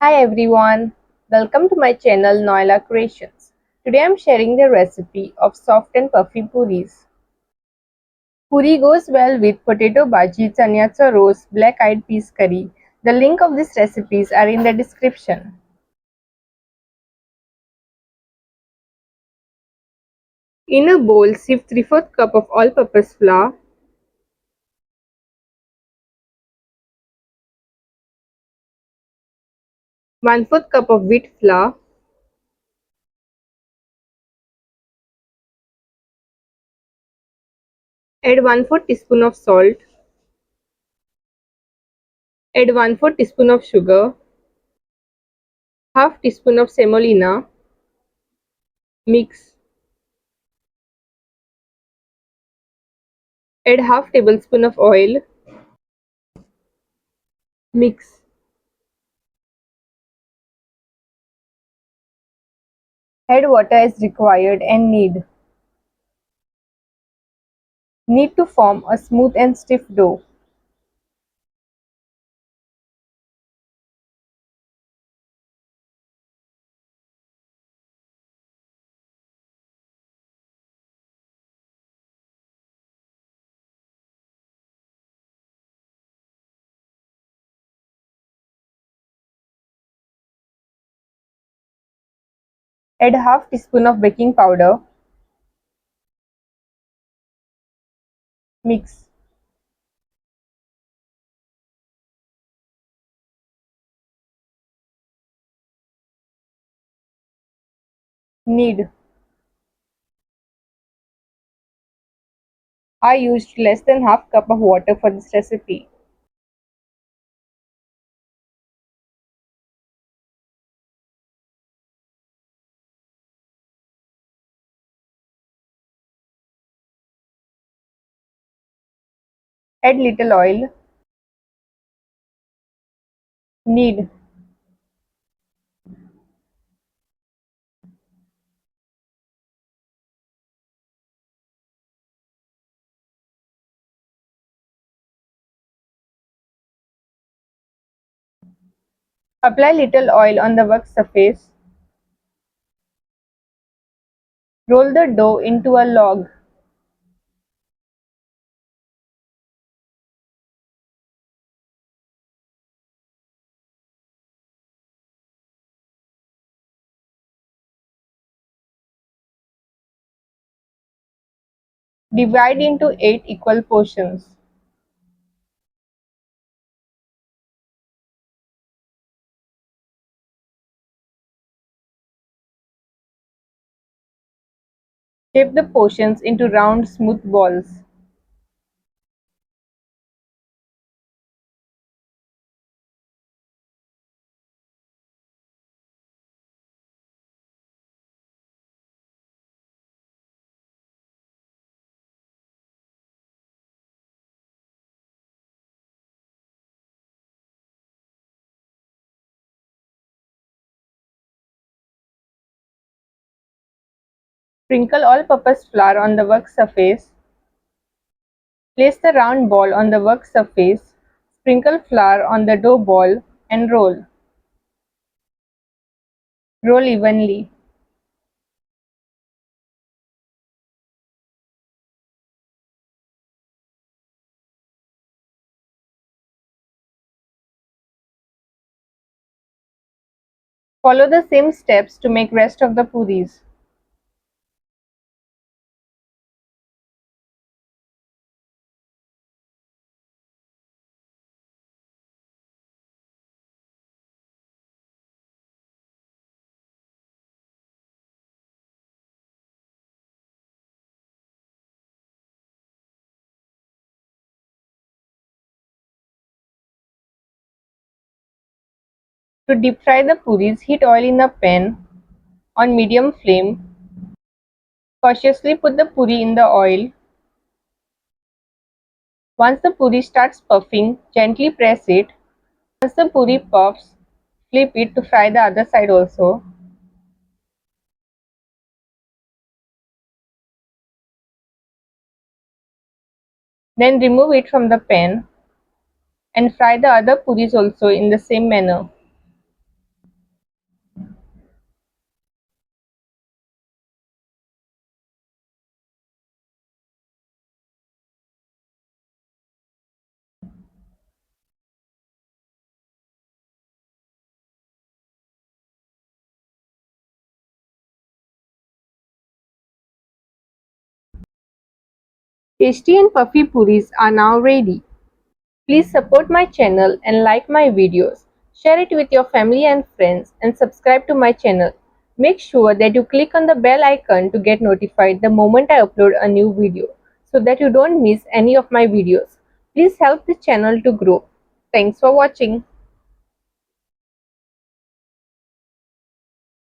Hi everyone, welcome to my channel Noila Creations. Today I am sharing the recipe of soft and puffy puris. Puri goes well with potato bhaji, chanyacho ros, black-eyed peas curry. The link of these recipes are in the description. In a bowl, sieve 3/4 cup of all-purpose flour, 1/4 cup of wheat flour, add 1/4 teaspoon of salt, add 1/4 teaspoon of sugar, half teaspoon of semolina, mix, add half tablespoon of oil, mix. Add water as required and knead to form a smooth and stiff dough. Add half teaspoon of baking powder. Mix. Knead. I used less than half cup of water for this recipe. Add little oil. Knead. Apply little oil on the work surface. Roll the dough into a log. Divide into 8 equal portions. Shape the portions into round smooth balls. Sprinkle all-purpose flour on the work surface. Place the round ball on the work surface. Sprinkle flour on the dough ball and roll. Roll evenly. Follow the same steps to make rest of the puris. To deep fry the puris, heat oil in a pan on medium flame. Cautiously put the puri in the oil. Once the puri starts puffing, gently press it. Once the puri puffs, flip it to fry the other side also. Then remove it from the pan and fry the other puris also in the same manner. Tasty and puffy puris are now ready. Please support my channel and like my videos. Share it with your family and friends and subscribe to my channel. Make sure that you click on the bell icon to get notified the moment I upload a new video so that you don't miss any of my videos. Please help the channel to grow. Thanks for watching.